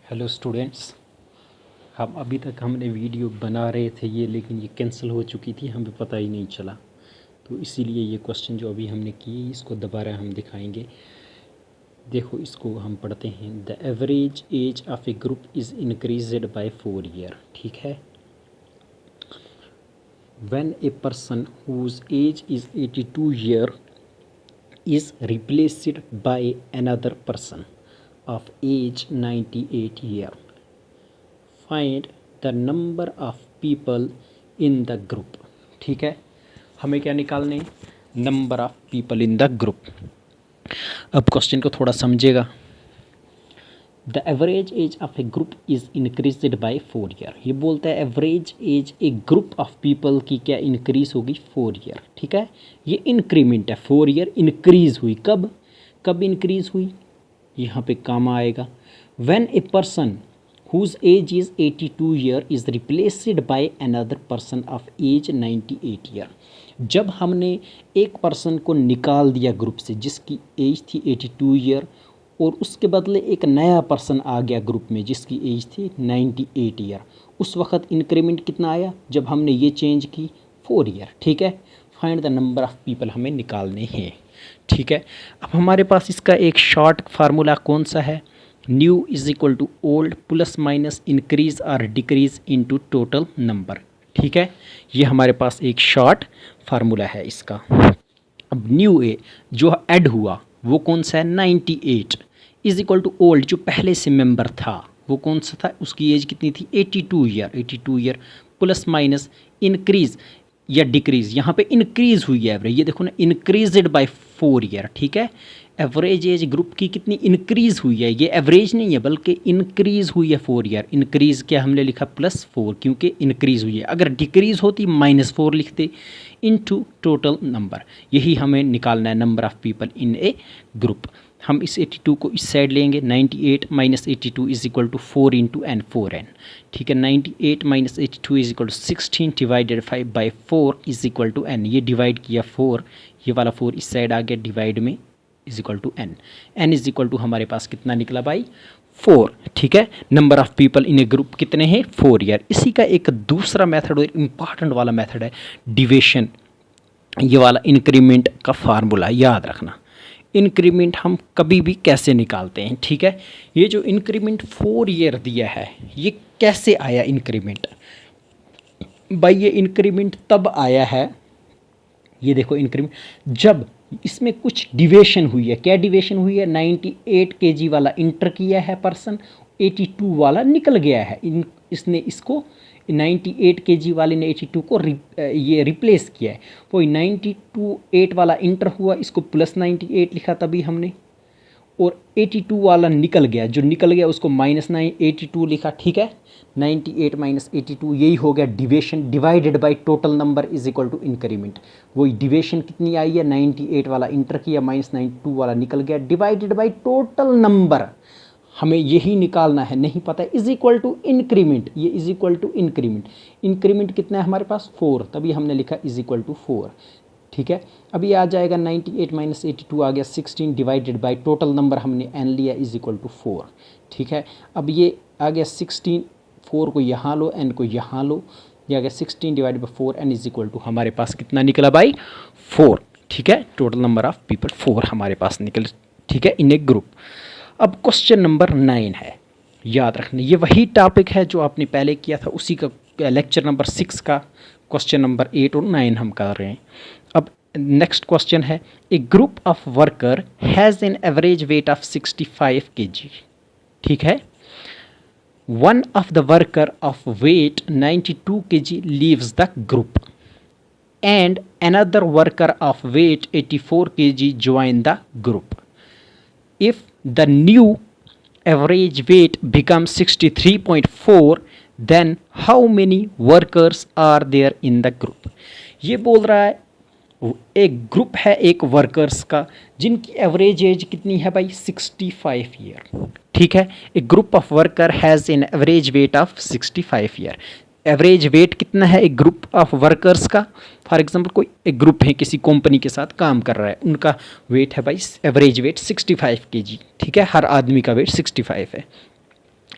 Hello students. हम अभी तक हमने वीडियो बना रहे थे लेकिन ये कैंसिल हो चुकी थी, हमें पता ही नहीं चला। तो इसीलिए ये क्वेश्चन जो अभी हमने किए इसको दोबारा हम दिखाएंगे। देखो, इसको हम पढ़ते हैं। The average age of a group is increased by 4 year. ठीक है। When a person whose age is 82 year is replaced by another person of age 98 year, find the number of people in the group. ठीक है, हमें क्या निकालने? Number of people in the group. अब question को थोड़ा समझेगा। The average age of a group is increased by 4 year. ये बोलता है average age a group of people की क्या इंक्रीज होगी? 4 ईयर। ठीक है, ये इंक्रीमेंट है। 4 ईयर इंक्रीज हुई। कब कब इंक्रीज हुई? यहाँ पे कामा आएगा। When a person whose age is 82 year is replaced by another person of age 98 year। जब हमने एक पर्सन को निकाल दिया ग्रुप से जिसकी एज थी 82 ईयर और उसके बदले एक नया पर्सन आ गया ग्रुप में जिसकी एज थी 98 ईयर, उस वक्त इंक्रीमेंट कितना आया जब हमने ये चेंज की? 4 ईयर। ठीक है, find the number of people हमें निकालने हैं। ठीक है, अब हमारे पास इसका एक शॉर्ट फार्मूला कौन सा है? New is equal to old plus minus increase और डिक्रीज इनटू टोटल नंबर। ठीक है, ये हमारे पास एक शॉर्ट फार्मूला है इसका। अब न्यू ए जो ऐड हुआ वो कौन सा है? 98 इज इक्वल टू ओल्ड जो पहले से मेंबर था वो कौन सा था? उसकी एज कितनी थी? 82 year. 82 year plus minus increase या डिक्रीज, यहाँ पे इंक्रीज हुई है एवरेज। ये देखो ना, इंक्रीज्ड बाय 4 ईयर। ठीक है, एवरेज एज ग्रुप की कितनी इंक्रीज हुई है? ये एवरेज नहीं है बल्कि इंक्रीज हुई है 4 ईयर। इंक्रीज क्या हमने लिखा? +4, क्योंकि इंक्रीज हुई है। अगर डिक्रीज होती -4 लिखते। इनटू टोटल नंबर, यही हमें निकालना है, number of people in a group. हम इस 82 को इस साइड लेंगे। 98 - 82 is equal to 4 into n, 4n। ठीक है, 98 - 82 is equal to 16 divided 5/4 is equal to n। ये डिवाइड किया 4, ये वाला 4 इस साइड आ गया डिवाइड में, is equal to n। n is equal to हमारे पास कितना निकला भाई? 4। ठीक है, number of people in a group कितने हैं? 4 ईयर। इसी का एक दूसरा मेथड और इम्पॉर्टेंट वाला मेथड है डिविशन। ये वाला इंक्रीमेंट का फार्मूला याद रखना। इंक्रीमेंट हम कभी भी कैसे निकालते हैं? ठीक है, ये जो इंक्रीमेंट 4 ईयर दिया है ये कैसे आया इंक्रीमेंट? भाई ये इंक्रीमेंट तब आया है, ये देखो इंक्रीमेंट जब इसमें कुछ डिवेशन हुई है। क्या डिवेशन हुई है? 98 केजी वाला इंटर किया है पर्सन, 82 वाला निकल गया है। इसने इसको 98 केजी वाले ने 82 को ये रिप्लेस किया है। वही 92 वाला इंटर हुआ, इसको +98 लिखा तभी हमने, और 82 वाला निकल गया, जो निकल गया उसको -82 लिखा। ठीक है, 98 - 82 यही हो गया deviation. Divided by total number is equal to increment. वही डिवेशन कितनी आई है? 98 वाला इंटर किया, -92 वाला निकल गया, डिवाइडेड बाय टोटल नंबर। हमें यही निकालना है, नहीं पता है, इज इक्वल टू इंक्रीमेंट। ये is equal to increment. Increment कितना है हमारे पास? 4, तभी हमने लिखा इज इक्वल टू 4। ठीक है, अब ये आ जाएगा 98 - 82 आ गया 16 डिवाइडेड बाय टोटल नंबर हमने n लिया इज इक्वल टू 4। ठीक है, अब ये आ गया 16, 4 को यहाँ लो, n को यहाँ लो, ये आ गया 16 divided by 4, n is equal to हमारे पास कितना निकला भाई? 4। ठीक है, टोटल नंबर ऑफ पीपल 4 हमारे पास निकले। ठीक है, इन ए ग्रुप। अब क्वेश्चन नंबर 9 है, याद रखना ये वही टॉपिक है जो आपने पहले किया था, उसी का लेक्चर नंबर 6 का क्वेश्चन नंबर 8 और 9 हम कर रहे हैं। अब नेक्स्ट क्वेश्चन है, a group of worker has an average weight of 65 kg। ठीक है, one of the worker of weight 92 kg leaves the group and another worker of weight 84 kg join the group. If the new average weight becomes 63.4, then how many workers are there in the group? ये बोल रहा है एक group है एक workers का जिनकी average age कितनी है भाई? 65 ईयर। ठीक है, एक group of worker has an average weight of 65 year. Average weight कितना है एक ग्रुप ऑफ वर्कर्स का? फॉर एग्जांपल कोई एक ग्रुप है किसी कंपनी के साथ काम कर रहा है, उनका वेट है भाई एवरेज वेट 65 kg। ठीक है, हर आदमी का वेट 65 है।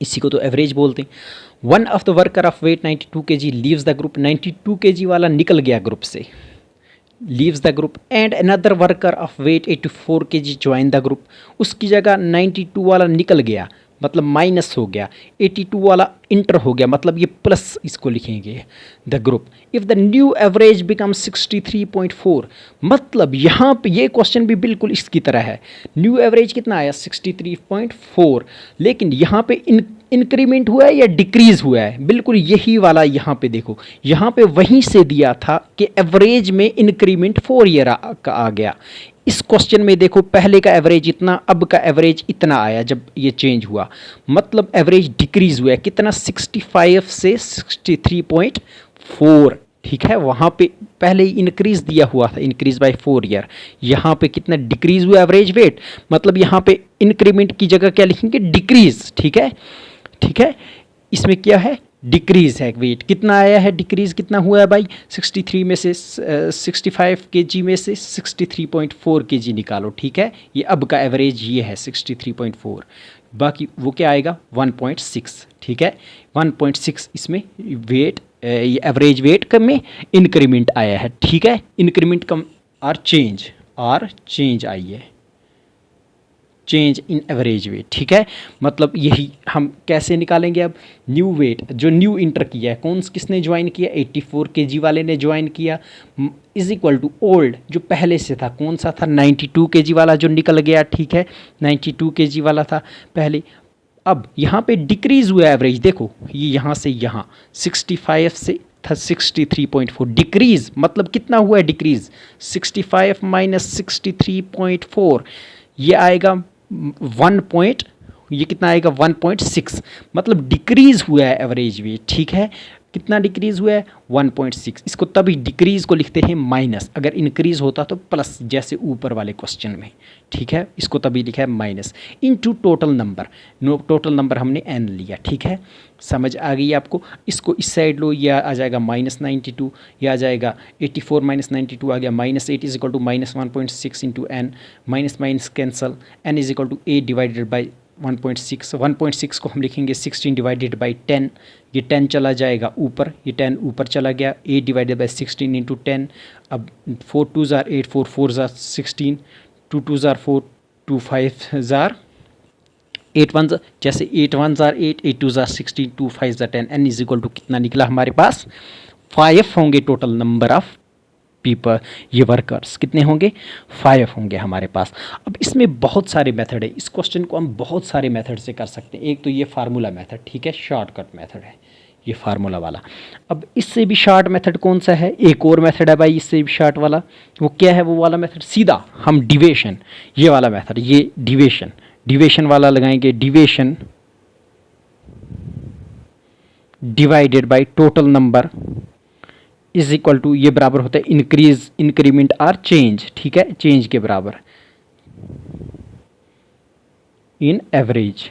इसी को तो एवरेज बोलते हैं। One of the worker of weight 92 kg leaves the group, 92 kg वाला निकल गया ग्रुप से, leaves the group, and another worker of weight 84 kg join the group, उसकी जगह 92 वाला निकल गया मतलब माइनस हो गया, 82 वाला इंटर हो गया मतलब ये प्लस इसको लिखेंगे the group. If the new average become 63.4, मतलब यहाँ पे ये क्वेश्चन भी बिल्कुल इसकी तरह है, न्यू एवरेज कितना आया 63.4, लेकिन यहाँ पे इंक्रीमेंट हुआ है या डिक्रीज हुआ है, बिल्कुल यही वाला यहाँ पे देखो, यहाँ पे वहीं से दिया था कि एवरेज में इंक्रीमेंट 4 ईयर का आ गया। इस क्वेश्चन में देखो पहले का एवरेज इतना, अब का एवरेज इतना आया जब ये चेंज हुआ, मतलब एवरेज डिक्रीज हुआ है कितना 65 से 63.4, ठीक है। वहाँ पे पहले ही इंक्रीज दिया हुआ था, इंक्रीज बाय 4 ईयर, यहाँ पे कितना डिक्रीज हुआ एवरेज वेट, मतलब यहाँ पे इंक्रीमेंट की जगह क्या लिखेंगे डिक्रीज, ठीक है, ठीक है। इसमें क्या है डिक्रीज है, वेट कितना आया है, डिक्रीज कितना हुआ है भाई 63 में से 65 kg में से 63.4 kg निकालो, ठीक है। ये अब का एवरेज ये है 63.4, बाकी वो क्या आएगा 1.6, ठीक है। 1.6 इसमें वेट ये एवरेज वेट में इंक्रीमेंट आया है, ठीक है। इंक्रीमेंट कम और चेंज आई है, चेंज इन एवरेज वेट, ठीक है। मतलब यही हम कैसे निकालेंगे अब, न्यू वेट जो न्यू इंटर किया है, किसने ज्वाइन किया 84 kg वाले ने ज्वाइन किया, इज इक्वल टू ओल्ड जो पहले से था, कौन सा था 92 kg वाला जो निकल गया, ठीक है 92 kg वाला था पहले। अब यहाँ पे डिक्रीज हुआ एवरेज, देखो ये यहाँ से यहाँ 65 से था 63.4, डिक्रीज मतलब कितना हुआ है डिक्रीज 65 माइनस 63.4, ये आएगा 1 ये कितना आएगा 1.6, मतलब डिक्रीज हुआ है एवरेज वेट, ठीक है। कितना डिक्रीज हुआ है 1.6, इसको तभी डिक्रीज को लिखते हैं माइनस, अगर इंक्रीज होता तो प्लस जैसे ऊपर वाले क्वेश्चन में, ठीक है। इसको तभी लिखा है minus into total number, total number हमने n लिया, ठीक है। समझ आ गई आपको, इसको इस साइड लो, यह आ जाएगा -92, यह आ जाएगा 84 माइनस 92 आ गया -8 is equal to -1.6 into n, minus minus cancel, n is equal to 8 divided by 1.6, 1.6 को हम लिखेंगे 16 डिवाइडेड बाई 10, ये 10 चला जाएगा ऊपर, ये 10 ऊपर चला गया, 8 डिवाइडेड बाई 16 इंटू 10, अब 4 2 ज़ार 8, 4 4 ज़ार 16, 2 2 ज़ार 4, 2 5 ज़ार 8 1 जैसे 8 1 ज़ार 8, 8 2 ज़ार 16, 2 5 ज़ार 10, n इज इक्वल टू कितना निकला हमारे पास 5 होंगे टोटल नंबर ऑफ पीपल, ये वर्कर्स कितने होंगे 5 होंगे हमारे पास। अब इसमें बहुत सारे मेथड है, इस क्वेश्चन को हम बहुत सारे मेथड से कर सकते हैं। एक तो ये फार्मूला मेथड, ठीक है, शॉर्टकट मेथड है ये फार्मूला वाला। अब इससे भी शॉर्ट मेथड कौन सा है, एक और मेथड है भाई इससे भी शॉर्ट वाला, वो क्या है वो वाला मेथड, सीधा हम डिविजन, ये वाला मेथड, ये डिविजन वाला लगाएंगे, division divided by total number is equal to, ये बराबर होता है इंक्रीज इंक्रीमेंट और चेंज, ठीक है, चेंज के बराबर इन एवरेज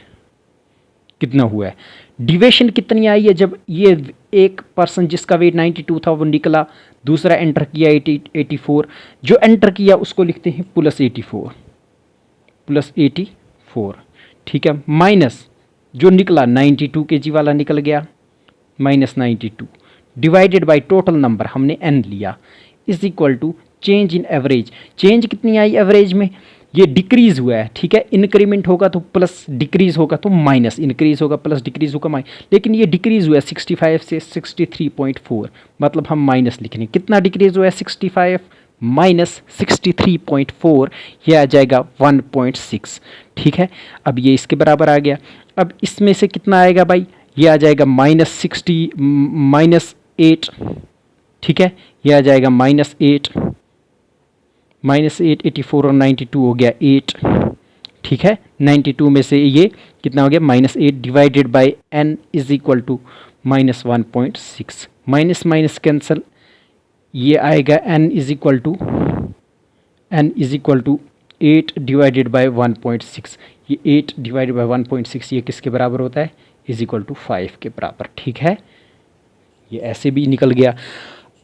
कितना हुआ है। डिविएशन कितनी आई है, जब ये एक पर्सन जिसका वेट 92 था वो निकला, दूसरा एंटर किया 84, जो एंटर किया उसको लिखते हैं +84, ठीक है, माइनस जो निकला 92 kg वाला निकल गया -92 डिवाइडेड बाय टोटल नंबर हमने n लिया is equal to change in average, change कितनी आई एवरेज में, ये डिक्रीज हुआ है, ठीक है, इंक्रीमेंट होगा तो प्लस, डिक्रीज होगा तो माइनस, इंक्रीज होगा प्लस, डिक्रीज होगा माइनस, लेकिन ये डिक्रीज हुआ है 65 से 63.4, मतलब हम माइनस लिख रहे हैं, कितना डिक्रीज हुआ है 65 माइनस 63.4, ये आ जाएगा 1.6, ठीक है। अब ये इसके बराबर आ गया, अब इसमें से कितना आएगा भाई, ये आ जाएगा -8, ठीक है, ये आ जाएगा -8, 84 और 92 हो गया 8, ठीक है, 92 में से ये कितना हो गया -8 divided by n is equal to -1.6, minus minus cancel, ये आएगा n is equal to 8 divided by 1.6, ये 8 डिवाइडेड बाय 1.6 ये किसके बराबर होता है इज इक्वल टू 5 के बराबर, ठीक है, ये ऐसे भी निकल गया।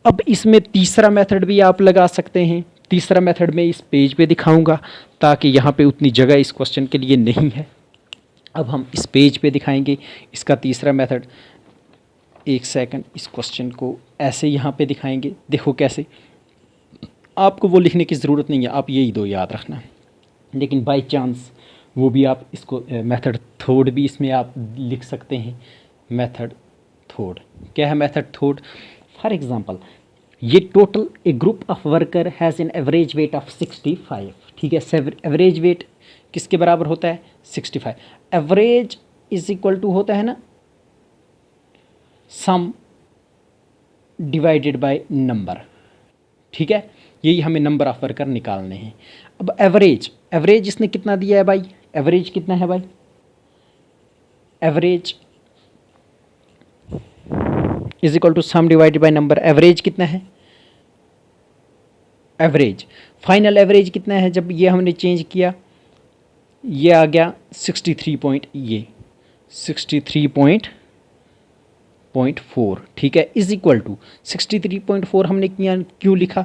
अब इसमें तीसरा मेथड भी आप लगा सकते हैं, तीसरा मेथड मैं इस पेज पे दिखाऊंगा ताकि यहाँ पे उतनी जगह इस क्वेश्चन के लिए नहीं है। अब हम इस पेज पे दिखाएंगे इसका तीसरा मेथड। एक सेकंड, इस क्वेश्चन को ऐसे यहाँ पे दिखाएंगे। देखो कैसे, आपको वो लिखने की ज़रूरत नहीं है, आप यही दो याद रखना। लेकिन बाय चांस वो भी आप इसको मेथड थर्ड भी इसमें आप लिख सकते हैं। मेथड थर्ड क्या है? मेथड थर्ड, फॉर एग्जांपल ये total A group of worker has an average weight of 65। ठीक है, एवरेज वेट किसके बराबर होता है? 65। एवरेज इज इक्वल टू होता है ना सम डिवाइडेड बाय नंबर। ठीक है, यही हमें नंबर ऑफ वर्कर निकालने हैं। अब एवरेज, एवरेज इसने कितना दिया है भाई? एवरेज कितना है भाई? Average is equal to sum divided by number. Average कितना है? एवरेज फाइनल एवरेज कितना है? जब ये हमने चेंज किया ये आ गया 63 पॉइंट, ये 63.4। ठीक है, इज इक्वल टू 63.4 हमने क्यों लिखा?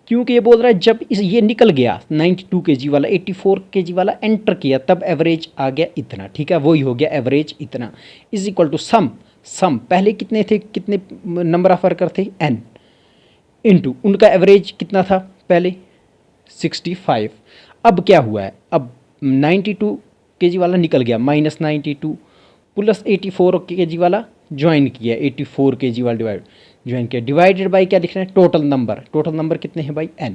क्योंकि ये बोल रहा है जब ये निकल गया 92 kg वाला 84 kg वाला एंटर किया तब एवरेज आ गया इतना। ठीक है, वही हो गया एवरेज इतना। इज इक्वल टू सम, सम पहले कितने थे, कितने नंबर ऑफ वर्कर थे? n इनटू उनका एवरेज कितना था पहले? 65। अब क्या हुआ है? अब 92 kg वाला निकल गया, -92 प्लस 84 kg वाला ज्वाइन किया, 84 kg वाला ज्वाइन किया, डिवाइडेड बाई क्या लिखना है? Total number. टोटल नंबर कितने हैं भाई? n।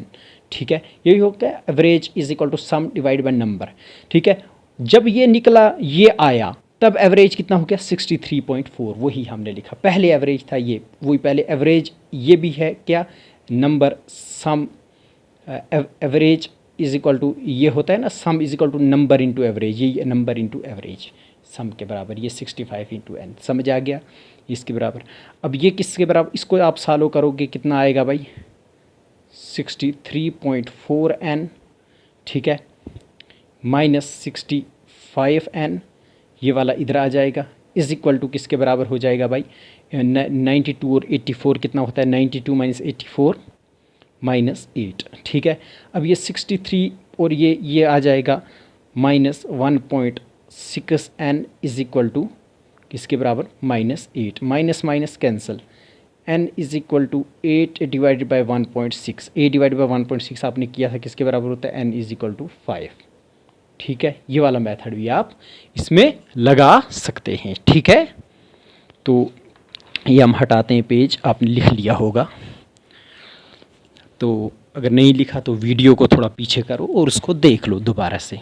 ठीक है, यही हो गया average is equal to sum divide by number. ठीक है, जब ये निकला ये आया तब एवरेज कितना हो गया? 63.4। वही हमने लिखा, पहले एवरेज था ये, वही पहले एवरेज। ये भी है क्या? Number sum average is equal to ये होता है ना sum is equal to number into average, ये नंबर इंटू एवरेज सम के बराबर। ये 65 इंटू n, समझ आ गया? इसके बराबर। अब ये किसके बराबर? इसको आप सॉल्व करोगे कितना आएगा भाई? 63.4n। ठीक है, -65n, ये वाला इधर आ जाएगा, इज इक्वल टू किसके बराबर हो जाएगा भाई? 92 और 84 कितना होता है? 92 - 84 -8। ठीक है, अब ये 63 और ये आ जाएगा -1.6n इज इक्वल टू किसके बराबर? -8। Minus minus cancel, n is equal to 8 divided by 1.6। 8 divided by 1.6 आपने किया था, किसके बराबर होता है? n is equal to 5। ठीक है, ये वाला मेथड भी आप इसमें लगा सकते हैं। ठीक है, तो ये हम हटाते हैं पेज, आपने लिख लिया होगा। तो अगर नहीं लिखा तो वीडियो को थोड़ा पीछे करो और उसको देख लो दोबारा से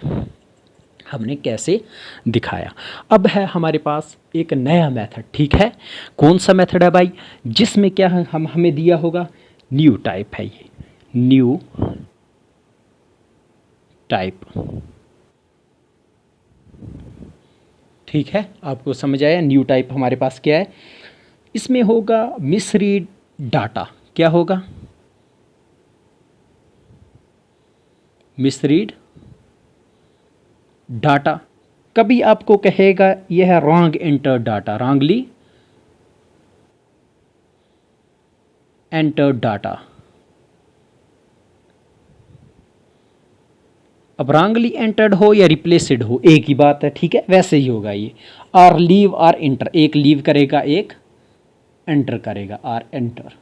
हमने कैसे दिखाया। अब है हमारे पास एक नया मेथड। ठीक है, कौन सा मेथड है भाई? जिसमें क्या है, हमें दिया होगा न्यू टाइप है, ये न्यू टाइप। ठीक है, आपको समझ आया? न्यू टाइप हमारे पास क्या है? इसमें होगा मिसरीड डाटा। क्या होगा? Misread data. कभी आपको कहेगा यह है wrong enter data, wrongly enter data. अब रॉन्गली एंटर्ड हो या रिप्लेसड हो एक ही बात है। ठीक है, वैसे ही होगा ये। आर लीव आर एंटर, एक लीव करेगा एक एंटर करेगा, आर एंटर।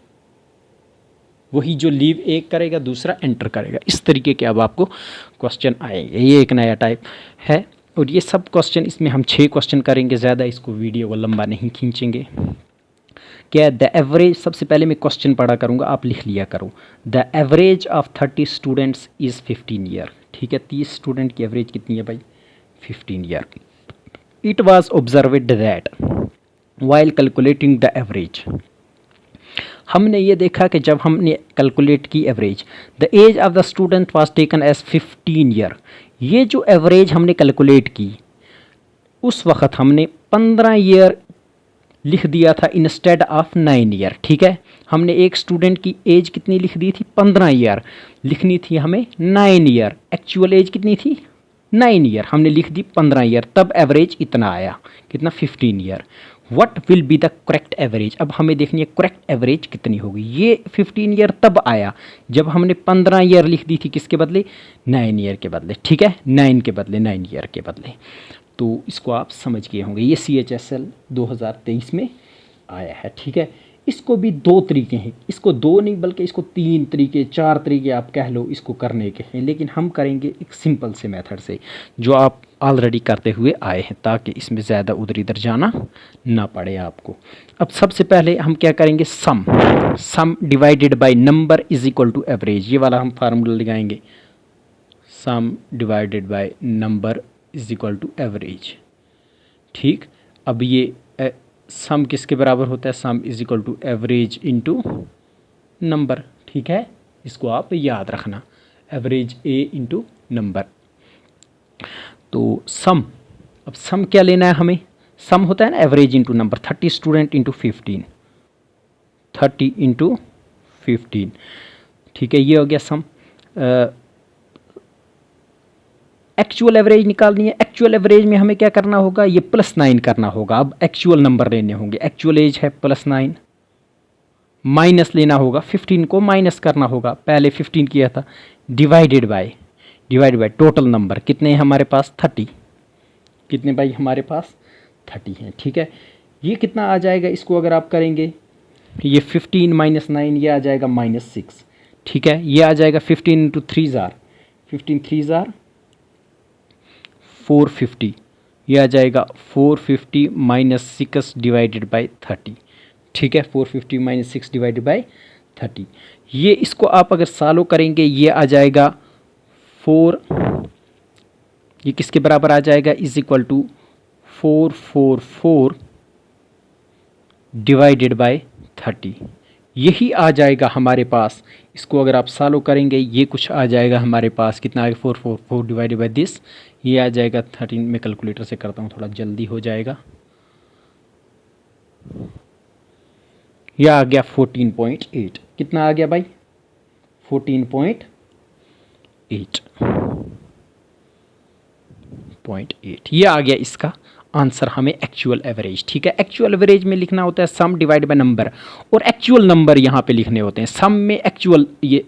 वही जो लीव एक करेगा दूसरा एंटर करेगा। इस तरीके के अब आपको क्वेश्चन आएंगे। ये एक नया टाइप है और ये सब क्वेश्चन, इसमें हम 6 क्वेश्चन करेंगे, ज़्यादा इसको वीडियो को लंबा नहीं खींचेंगे। क्या है? द एवरेज, सबसे पहले मैं क्वेश्चन पढ़ा करूँगा, आप लिख लिया करो। The average of 30 students is 15 year. ठीक है, 30 स्टूडेंट की एवरेज कितनी है भाई? 15 year. It was observed that while calculating the average, हमने ये देखा कि जब हमने कैलकुलेट की average, the age of the student was taken as 15 year. ये जो एवरेज हमने कैलकुलेट की उस वक्त हमने 15 ईयर लिख दिया था इंस्टेड ऑफ 9 ईयर। ठीक है, हमने एक स्टूडेंट की एज कितनी लिख दी थी? 15 ईयर। लिखनी थी हमें 9 ईयर। एक्चुअल एज कितनी थी? 9 ईयर। हमने लिख दी 15 ईयर, तब एवरेज इतना आया, कितना? 15 year. What will be the correct average? अब हमें देखनी है करेक्ट एवरेज कितनी होगी। ये 15 ईयर तब आया जब हमने 15 ईयर लिख दी थी, किसके बदले? 9 ईयर के बदले। ठीक है, 9 के बदले, 9 ईयर के बदले। तो इसको आप समझ गए होंगे, ये CHSL 2023 में आया है। ठीक है, इसको भी दो तरीके हैं, इसको दो नहीं बल्कि इसको 3 तरीके 4 तरीके आप कह लो इसको करने के हैं, लेकिन हम करेंगे एक सिंपल से मेथड से जो आप ऑलरेडी करते हुए आए हैं, ताकि इसमें ज़्यादा उधर इधर जाना ना पड़े आपको। अब सबसे पहले हम क्या करेंगे, sum divided by number is equal to average, ये वाला हम फार्मूला लगाएंगे, sum divided by number is equal to average. ठीक, अब ये सम किसके बराबर होता है, sum is equal to average into number. ठीक है, इसको आप याद रखना, एवरेज ए इंटू नंबर। तो सम, अब सम क्या लेना है हमें, सम होता है ना average into number, 30 student into 15, 30 into 15। ठीक है, ये हो गया सम। एक्चुअल एवरेज निकालनी है, एक्चुअल एवरेज में हमें क्या करना होगा, ये +9 करना होगा। अब एक्चुअल नंबर लेने होंगे, एक्चुअल एज है +9, माइनस लेना होगा, 15 को माइनस करना होगा, पहले 15 किया था, डिवाइडेड बाय टोटल नंबर कितने हैं हमारे पास, 30। कितने भाई हमारे पास 30 हैं। ठीक है, ये कितना आ जाएगा, इसको अगर आप करेंगे, ये 15 - 9 ये आ जाएगा -6। ठीक है, ये आ जाएगा 15 × 3 जार, 15 3 जार 450, ये आ जाएगा 450 - 6 डिवाइडेड बाय 30। ठीक है, 450 - 6 डिवाइडेड बाय 30, ये इसको आप अगर सॉल्व करेंगे ये आ जाएगा 4, ये किसके बराबर आ जाएगा, is equal to 444 divided by 30, यही आ जाएगा हमारे पास। इसको अगर आप सॉल्व करेंगे ये कुछ आ जाएगा हमारे पास, कितना आएगा 444 डिवाइडेड बाय दिस, ये आ जाएगा 13। मैं कैलकुलेटर से करता हूँ, थोड़ा जल्दी हो जाएगा। यह आ गया 14.8, कितना आ गया भाई 14.8, ये आ गया इसका आंसर हमें एक्चुअल एवरेज। ठीक है, एक्चुअल एवरेज में लिखना होता है सम डिवाइड बाय नंबर, और एक्चुअल नंबर यहाँ पे लिखने होते हैं। सम में एक्चुअल ये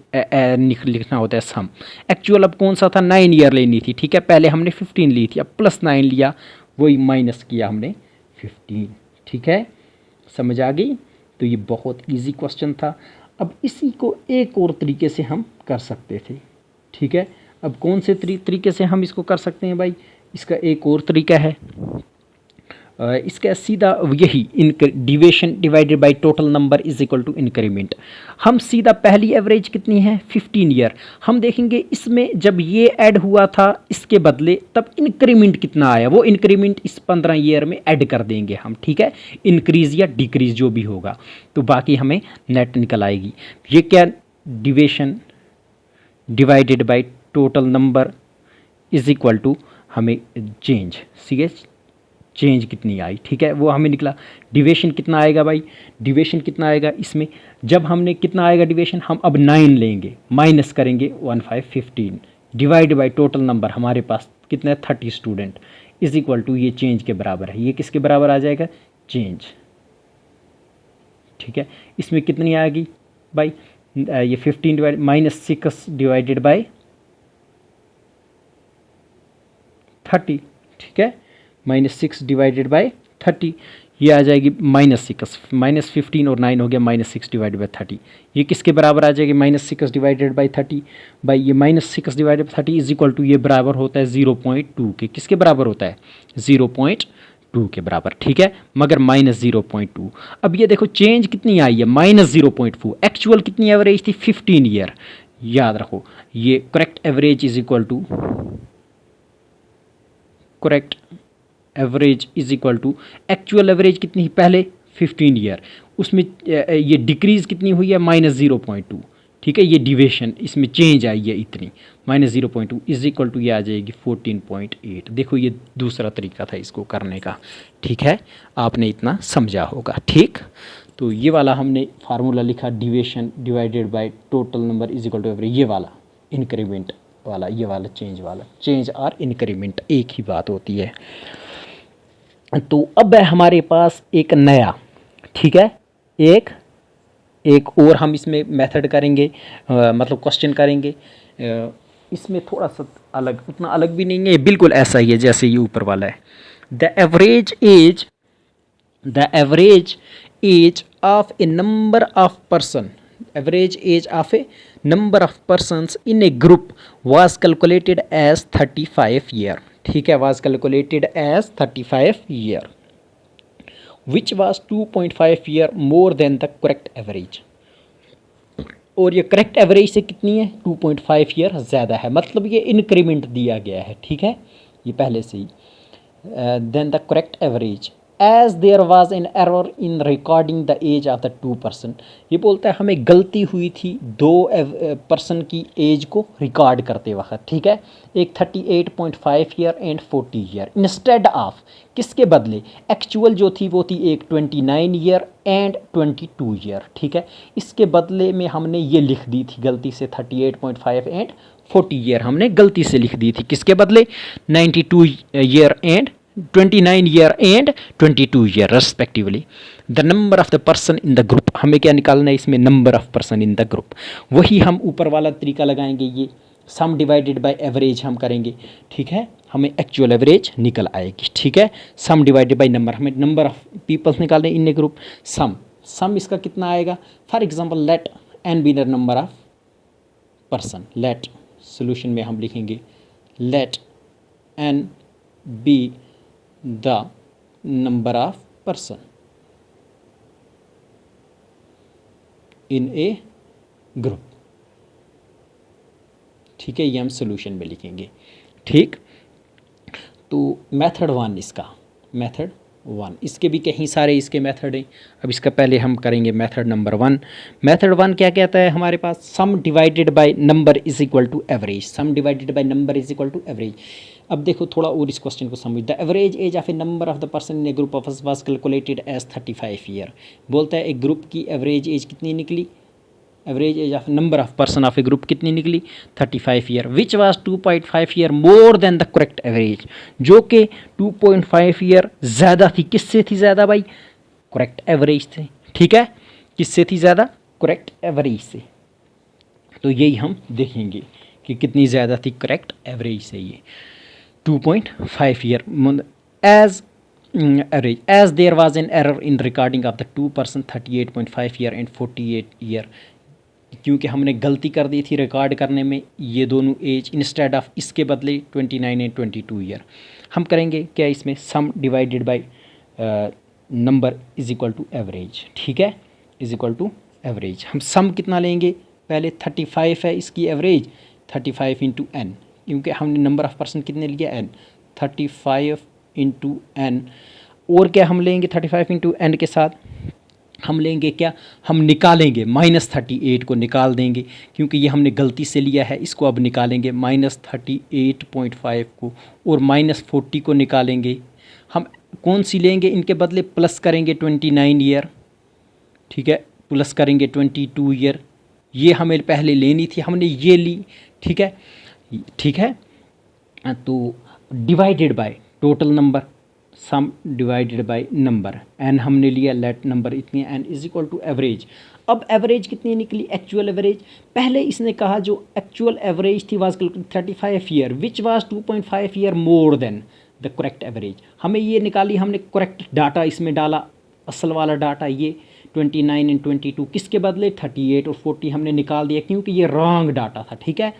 लिखना होता है सम। एक्चुअल अब कौन सा था, 9 ईयर लेनी थी। ठीक है, पहले हमने 15 ली थी, अब +9 लिया, वही माइनस किया हमने 15। ठीक है, समझ आ गई। तो ये बहुत इजी क्वेश्चन था। अब इसी को एक और तरीके से हम कर सकते थे। ठीक है, अब कौन से तरीके से हम इसको कर सकते हैं भाई, इसका एक और तरीका है, इसका सीधा यही deviation divided by total number is equal to increment. हम सीधा पहली एवरेज कितनी है 15 ईयर, हम देखेंगे इसमें जब ये ऐड हुआ था इसके बदले तब इंक्रीमेंट कितना आया, वो इंक्रीमेंट इस 15 ईयर में ऐड कर देंगे हम। ठीक है, इंक्रीज या डिक्रीज जो भी होगा, तो बाकी हमें नेट निकल आएगी। ये क्या, deviation divided by total number is equal to हमें चेंज, चेंज कितनी आई। ठीक है, वो हमें निकला। डिविएशन कितना आएगा भाई, डिविएशन कितना आएगा इसमें, जब हमने कितना आएगा डिविएशन, हम अब 9 लेंगे, माइनस करेंगे 1515 डिवाइड बाय टोटल नंबर हमारे पास कितना है 30 स्टूडेंट इज इक्वल टू, ये चेंज के बराबर है। ये किसके बराबर आ जाएगा, चेंज। ठीक है, इसमें कितनी आएगी भाई, ये 15 डिवाइड -6 डिवाइडेड बाय 30। ठीक है, -6 डिवाइडेड बाय 30, ये आ जाएगी -6, -15 और 9 हो गया -6 डिवाइडेड बाय 30। ये किसके बराबर आ जाएगी, -6 डिवाइडेड बाय 30 बाई ये -6 divided by 30 is equal to, ये बराबर होता है 0.2 के। किसके बराबर होता है, 0.2 के बराबर। ठीक है, मगर -0.2। अब ये देखो चेंज कितनी आई है, -0.4। एक्चुअल कितनी एवरेज थी 15 ईयर, याद रखो। ये correct average is equal to, correct average is equal to actual average कितनी पहले 15 ईयर, उसमें ये डिक्रीज कितनी हुई है -0.2। ठीक है, ये डिविएशन इसमें चेंज आई है इतनी, -0.2 इज इक्वल टू, ये आ जाएगी 14.8। देखो ये दूसरा तरीका था इसको करने का। ठीक है, आपने इतना समझा होगा। ठीक, तो ये वाला हमने फार्मूला लिखा, deviation divided by total number is equal to average, ये वाला इंक्रीमेंट वाला, ये वाला चेंज वाला, चेंज और इंक्रीमेंट एक ही बात होती है। तो अब है हमारे पास एक नया, ठीक है, एक और हम इसमें मेथड करेंगे, मतलब क्वेश्चन करेंगे। इसमें थोड़ा सा अलग, उतना अलग भी नहीं है, बिल्कुल ऐसा ही है जैसे ये ऊपर वाला है। The average age of a number of person, average age of a number of persons in a group was calculated as 35 year। ठीक है, was calculated as 35 year which was 2.5 year more than the correct average। और ये correct average से कितनी है, 2.5 year ज़्यादा है, मतलब ये इंक्रीमेंट दिया गया है। ठीक है, ये पहले से ही। Then the correct average age there was an error in recording the age of the 2 person. ये बोलता है हमें गलती हुई थी 2 पर्सन की एज को रिकॉर्ड करते वक्त। ठीक है, एक 38.5 year and 40 year instead of, किसके बदले, एक्चुअल जो थी वो थी एक 29 ईयर एंड 22 ईयर। ठीक है, इसके बदले में हमने ये लिख दी थी गलती से 38.5 एंड 40 ईयर हमने गलती से लिख दी थी, किसके बदले 92 year and 29 year and 22 year respectively. The number of the person in the group, हमें क्या निकालना है इसमें, number of person in the group. वही हम ऊपर वाला तरीका लगाएंगे, ये सम डिवाइडेड बाय एवरेज हम करेंगे। ठीक है, हमें एक्चुअल एवरेज निकल आएगी। ठीक है, सम डिवाइडेड बाय नंबर, हमें नंबर ऑफ पीपल्स निकालने इन ए ग्रुप। सम इसका कितना आएगा, for example let n be the number of person. Let solution में हम लिखेंगे let n be the number of person in a group. ठीक है, ये हम सोल्यूशन में लिखेंगे। ठीक, तो मेथड 1 इसका, मेथड 1, इसके भी कहीं सारे इसके मेथड हैं। अब इसका पहले हम करेंगे मेथड नंबर 1। मेथड 1 क्या कहता है हमारे पास, sum divided by number is equal to average. Sum divided by number is equal to average. अब देखो थोड़ा और इस क्वेश्चन को समझ। The average age of a number of the person in a group of us was calculated as 35 year. बोलता है एक ग्रुप की एवरेज एज कितनी निकली, average age of number of person of a group कितनी निकली, 35 year, which was 2.5 year more than the correct average, जो कि 2.5 ईयर ज़्यादा थी। किससे थी ज़्यादा भाई, करेक्ट एवरेज से। ठीक है, किससे थी ज़्यादा, करेक्ट एवरेज से। तो यही हम देखेंगे कि कितनी ज़्यादा थी करेक्ट एवरेज से, ये 2.5 year age average age there was an error in recording of the 2 person 38.5 year and 48 year. क्योंकि हमने गलती कर दी थी रिकॉर्ड करने में, ये दोनों एज इंस्टेड ऑफ इसके बदले 29 एंड 22 ईयर। हम करेंगे क्या इसमें, sum divided by number is equal to average. ठीक है, इज इक्वल टू एवरेज। हम सम कितना लेंगे, पहले 35 है इसकी एवरेज, 35 इंटू एन, क्योंकि हमने नंबर ऑफ पर्सन कितने लिया, एन, 35 इंटू एन। और क्या हम लेंगे 35 इंटू एन के साथ हम लेंगे क्या, हम निकालेंगे -38 को निकाल देंगे, क्योंकि ये हमने गलती से लिया है, इसको अब निकालेंगे -38.5 को, और -40 को निकालेंगे। हम कौन सी लेंगे, इनके बदले प्लस करेंगे 29 ईयर। ठीक है, प्लस करेंगे 22 ईयर। ये हमें पहले लेनी थी, हमने ये ली। ठीक है, ठीक है, तो divided by total number, sum divided by number, n हमने लिया, लेट नंबर इतनी, n is equal to average. अब एवरेज कितनी निकली, एक्चुअल एवरेज। पहले इसने कहा जो एक्चुअल एवरेज थी was 35 year which was 2.5 year more than the correct average. हमें ये निकाली, हमने करेक्ट डाटा इसमें डाला, असल वाला डाटा ये 29 एंड 22, किसके बदले 38 और 40 हमने निकाल दिया, क्योंकि ये रॉन्ग डाटा था। ठीक है,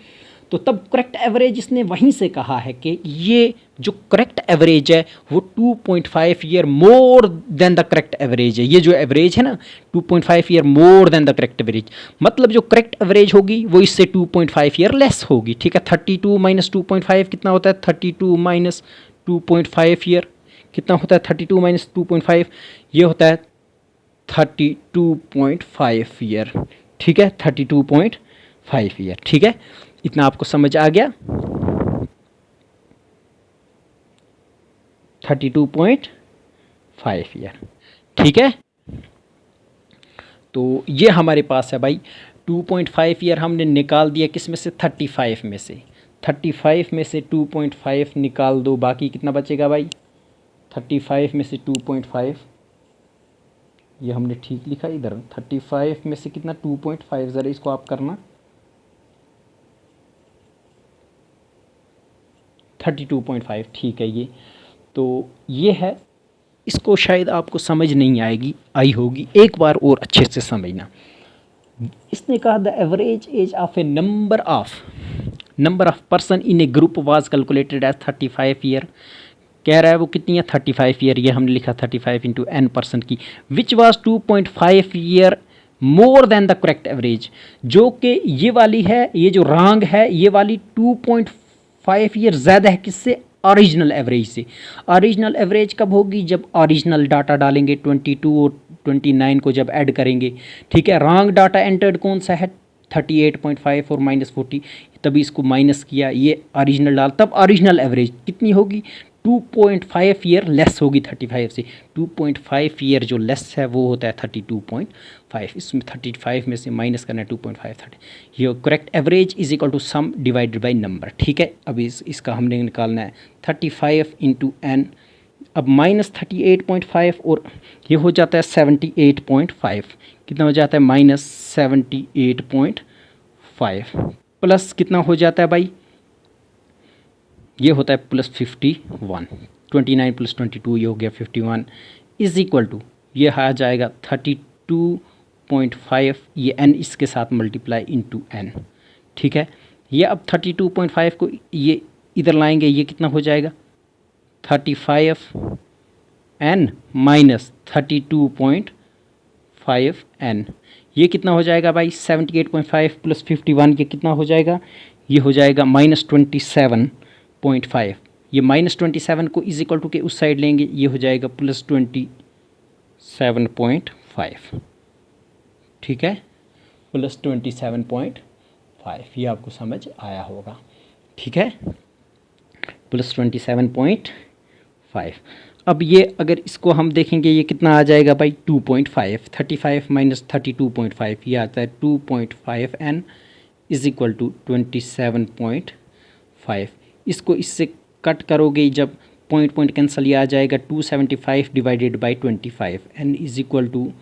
तो तब करेक्ट एवरेज इसने वहीं से कहा है कि ये जो करेक्ट एवरेज है वो 2.5 year more than the correct average है। ये जो एवरेज है ना 2.5 year more than the correct average, मतलब जो करेक्ट एवरेज होगी वो इससे 2.5 ईयर लेस होगी। ठीक है, 32 माइनस 2.5 कितना होता है, 32 माइनस 2.5 ईयर कितना होता है, 32 माइनस 2.5 ये होता है 32.5 ईयर। ठीक है, 32.5 ईयर। ठीक है, इतना आपको समझ आ गया, 32.5 ईयर। ठीक है, तो ये हमारे पास है भाई 2.5 ईयर हमने निकाल दिया, किस में से, 35 में से। 35 में से 2.5 निकाल दो, बाकी कितना बचेगा भाई, 35 में से 2.5, ये हमने ठीक लिखा इधर, 35 में से कितना 2.5, ज़रा इसको आप करना, 32.5 ठीक है। ये तो ये है, इसको शायद आपको समझ नहीं आई होगी, एक बार और अच्छे से समझना। इसने कहा the average age of a number of person in a group was calculated as 35 year. कह रहा है वो कितनी है, 35 ईयर। ये हमने लिखा 35 इंटू n पर्सन की, विच was 2.5 year more than the correct average. जो कि ये वाली है, ये जो रॉन्ग है, ये वाली 2.5 ईयर ज़्यादा है किससे, ओरिजिनल एवरेज से। ओरिजिनल एवरेज कब होगी, जब ओरिजिनल डाटा डालेंगे 22 और 29 को जब ऐड करेंगे, ठीक है। रॉन्ग डाटा एंटर्ड कौन सा है, 38.5 और -40, तभी इसको माइनस किया, ये ओरिजिनल डाल, तब ओरिजिनल एवरेज कितनी होगी, 2.5 ईयर लेस होगी 35 से। 2.5 ईयर जो लेस है वो होता है 32.5। इसमें 35 में से माइनस करना है 2.5, 30। ये correct average is equal to sum divided by number, ठीक है। अब इसका हमने निकालना है 35 इंटू n। अब -38.5 और ये हो जाता है 78.5, कितना हो जाता है, -78.5 प्लस कितना हो जाता है भाई, ये होता है +51। 29 + 22 ये हो गया 51 इज इक्वल टू, ये आ जाएगा 32.5, ये n इसके साथ मल्टीप्लाई इंटू n, ठीक है। ये अब 32.5 को ये इधर लाएंगे, ये कितना हो जाएगा, 35n माइनस 32.5n, ये कितना हो जाएगा भाई, 78.5 + 51, ये कितना हो जाएगा, ये हो जाएगा -27.5। ये -27 को इज इक्वल टू के उस साइड लेंगे, ये हो जाएगा +27.5, ठीक है, +27.5। ये आपको समझ आया होगा, ठीक है, +27.5। अब ये अगर इसको हम देखेंगे, ये कितना आ जाएगा भाई, 2.5, 35 माइनस 32.5, ये आता है 2.5n इज इक्वल टू 27.5। इसको इससे कट करोगे जब पॉइंट कैंसिल, ये आ जाएगा 275 divided by 25, n is equal to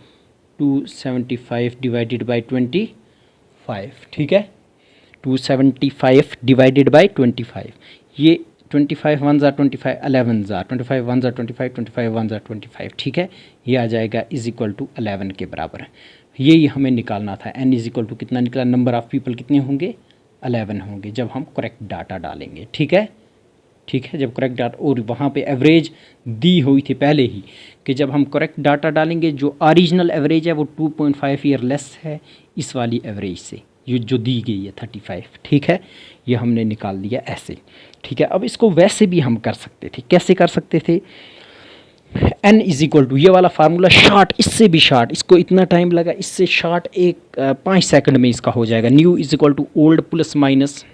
275 divided by 25, ठीक है, 275 डिवाइडेड बाई 25। ये 25 1 ज़ा 25, 11 ज़ा 25, 1 ज़ा 25, 25 1 ज़ा 25, ठीक है। ये आ जाएगा इज इक्वल टू 11 के बराबर है। यही हमें निकालना था, n इज इक्वल टू कितना निकला, नंबर ऑफ़ पीपल कितने होंगे, 11 होंगे जब हम करेक्ट डाटा डालेंगे, ठीक है, ठीक है। जब करेक्ट डाटा, और वहाँ पे एवरेज दी हुई थी पहले ही कि जब हम करेक्ट डाटा डालेंगे, जो ओरिजिनल एवरेज है वो 2.5 ईयर लेस है इस वाली एवरेज से, ये जो दी गई है 35, ठीक है। ये हमने निकाल लिया ऐसे, ठीक है। अब इसको वैसे भी हम कर सकते थे, कैसे कर सकते थे, n इज इक्वल टू, ये वाला फार्मूला शॉर्ट, इससे भी शॉर्ट, इसको इतना टाइम लगा, इससे शॉर्ट 5 सेकंड में इसका हो जाएगा। New is equal to old plus minus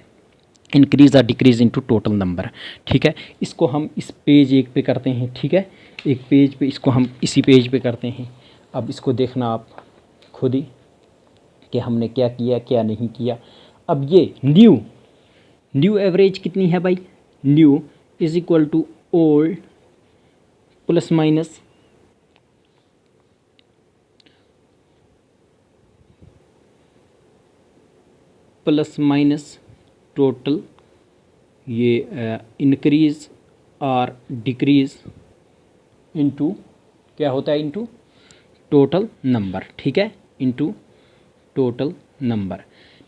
increase और डिक्रीज इनटू टोटल नंबर, ठीक है। इसको हम इस पेज 1 पे करते हैं, ठीक है, एक पेज पे, इसको हम इसी पेज पे करते हैं। अब इसको देखना आप खुद ही कि हमने क्या किया क्या नहीं किया। अब ये न्यू एवरेज कितनी है भाई, new is equal to old plus minus total, ये इंक्रीज और डिक्रीज इनटू क्या होता है, इनटू टोटल नंबर, ठीक है, into total number.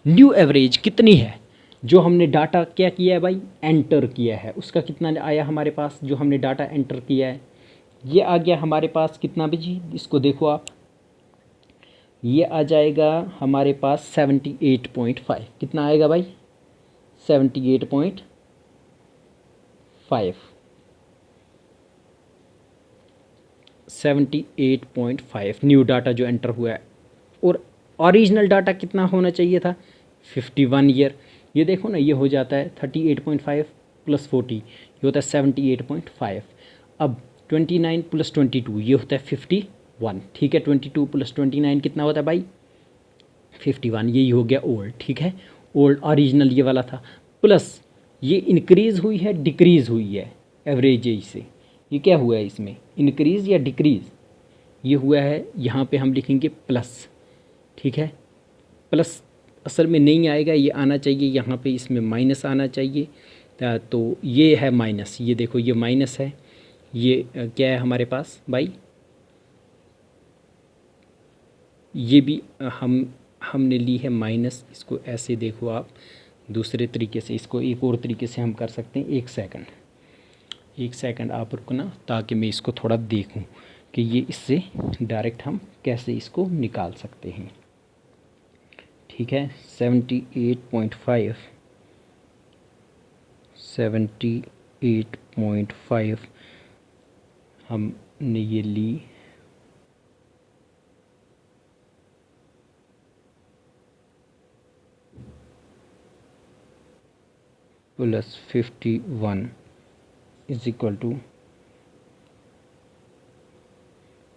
New average कितनी है, जो हमने डाटा क्या किया है भाई, एंटर किया है, उसका कितना आया हमारे पास, जो हमने डाटा एंटर किया है ये आ गया हमारे पास कितना जी, इसको देखो आप, ये आ जाएगा हमारे पास 78.5, कितना आएगा भाई, 78.5, 78.5 न्यू डाटा जो एंटर हुआ है। और ओरिजिनल डाटा कितना होना चाहिए था, 51 ईयर। ये देखो ना, ये हो जाता है 38.5 + 40, ये होता है 78.5। अब 29 + 22 ये होता है 51, ठीक है। 22 + 29 कितना होता है भाई, 51, यही हो गया ओल्ड, ठीक है। ओल्ड ओरिजिनल ये वाला था, प्लस ये इंक्रीज़ हुई है डिक्रीज़ हुई है एवरेज एज से, ये क्या हुआ है इसमें, इंक्रीज़ या डिक्रीज़, ये हुआ है, यहाँ पे हम लिखेंगे प्लस, ठीक है। प्लस असल में नहीं आएगा, ये आना चाहिए यहाँ पे, इसमें माइनस आना चाहिए, तो ये है माइनस, ये देखो ये माइनस है, ये क्या है हमारे पास भाई, ये भी हमने ली है माइनस। इसको ऐसे देखो आप, दूसरे तरीके से इसको एक और तरीके से हम कर सकते हैं। एक सेकंड आप रुकना, ताकि मैं इसको थोड़ा देखूं कि ये इससे डायरेक्ट हम कैसे इसको निकाल सकते हैं। ठीक है, 78.5 हमने ये ली, plus 51 is equal to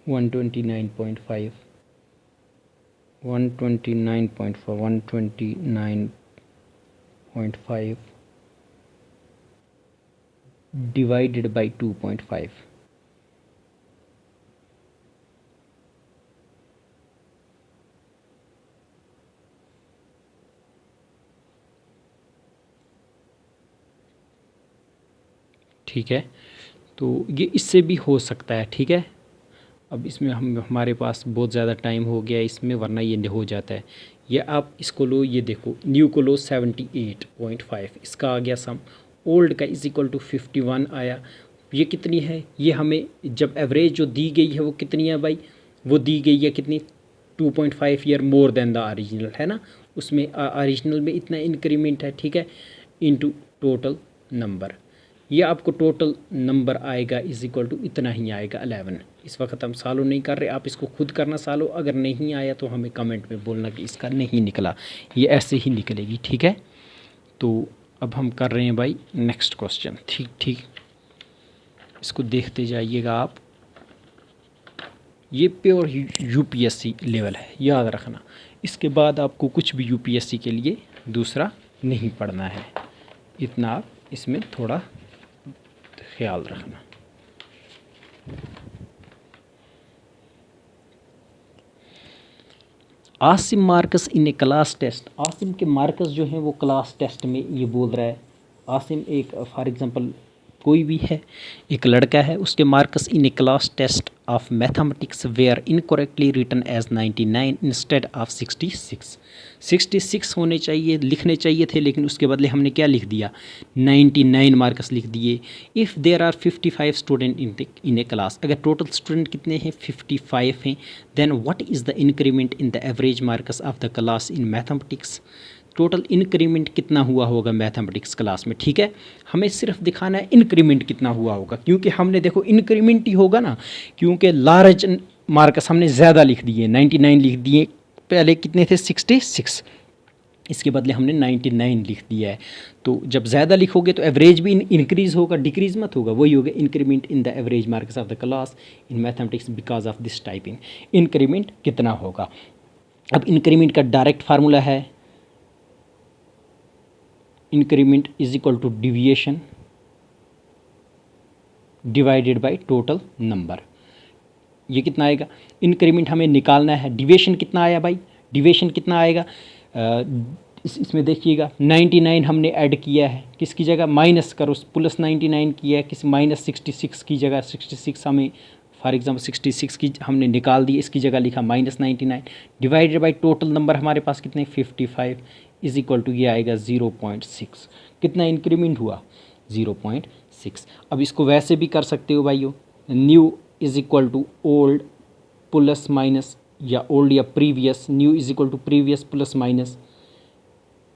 129.5 divided by 2.5। ठीक है, तो ये इससे भी हो सकता है। ठीक है, अब इसमें हमारे पास बहुत ज़्यादा टाइम हो गया इसमें, वरना ये हो जाता है। ये आप इसको लो, ये देखो न्यू को लो 78.5, इसका आ गया सम, ओल्ड का इज इक्वल टू 51 आया। ये कितनी है, ये हमें जब एवरेज जो दी गई है वो कितनी है भाई, वो दी गई है कितनी, 2.5 year more than the original, है ना। उसमें ओरिजिनल में इतना इंक्रीमेंट है। ठीक है, इनटू टोटल नंबर, ये आपको टोटल नंबर आएगा इज इक्वल टू इतना ही आएगा 11। इस वक्त हम सॉल्व नहीं कर रहे, आप इसको खुद करना सॉल्व, अगर नहीं आया तो हमें कमेंट में बोलना कि इसका नहीं निकला, ये ऐसे ही निकलेगी। ठीक है, तो अब हम कर रहे हैं भाई नेक्स्ट क्वेश्चन। ठीक, इसको देखते जाइएगा आप, ये प्योर यूपीएससी लेवल है, याद रखना। इसके बाद आपको कुछ भी यूपीएससी के लिए दूसरा नहीं पढ़ना है, इतना आप इसमें थोड़ा ख्याल रखना। Asim Marcus in a class test, Asim के मार्कस जो हैं वो क्लास टेस्ट में ये बोल रहा है। आसिम एक फॉर एग्जांपल कोई भी है, एक लड़का है, उसके marks in a class test of mathematics were incorrectly written as 99 instead of 66। 66 होने चाहिए, लिखने चाहिए थे, लेकिन उसके बदले हमने क्या लिख दिया, 99 मार्क्स लिख दिए। If there are 55 student in a class, अगर टोटल स्टूडेंट कितने हैं, 55 हैं, then what is the increment in the average marks of the class in mathematics. Total increment कितना हुआ होगा मैथमेटिक्स क्लास में। ठीक है, हमें सिर्फ दिखाना है इंक्रीमेंट कितना हुआ होगा, क्योंकि हमने देखो इंक्रीमेंट ही होगा ना, क्योंकि लार्ज मार्क्स हमने ज़्यादा लिख दिए, 99 लिख दिए, पहले कितने थे 66, इसके बदले हमने 99 लिख दिया है। तो जब ज़्यादा लिखोगे तो एवरेज भी इंक्रीज़ होगा, डिक्रीज़ मत होगा, वही होगा increment in the average marks of the class in mathematics because of this typing. Increment कितना होगा, अब इंक्रीमेंट का डायरेक्ट फार्मूला है, increment is equal to deviation divided by total number. ये कितना आएगा, इंक्रीमेंट हमें निकालना है, डिविएशन कितना आया भाई, डिविएशन कितना आएगा, इसमें देखिएगा 99 हमने ऐड किया है, किसकी जगह माइनस करो, प्लस 99 किया है, किस माइनस 66 की जगह 66 हमें फॉर एग्जांपल 66 की हमने निकाल दी, इसकी जगह लिखा -99 डिवाइडेड बाय टोटल नंबर हमारे पास कितने 55 इज इक्वल टू ये आएगा 0.6। कितना इंक्रीमेंट हुआ 0.6। अब इसको वैसे भी कर सकते हो भाइयों, new is equal to old plus minus, या ओल्ड या previous, new is equal to previous plus minus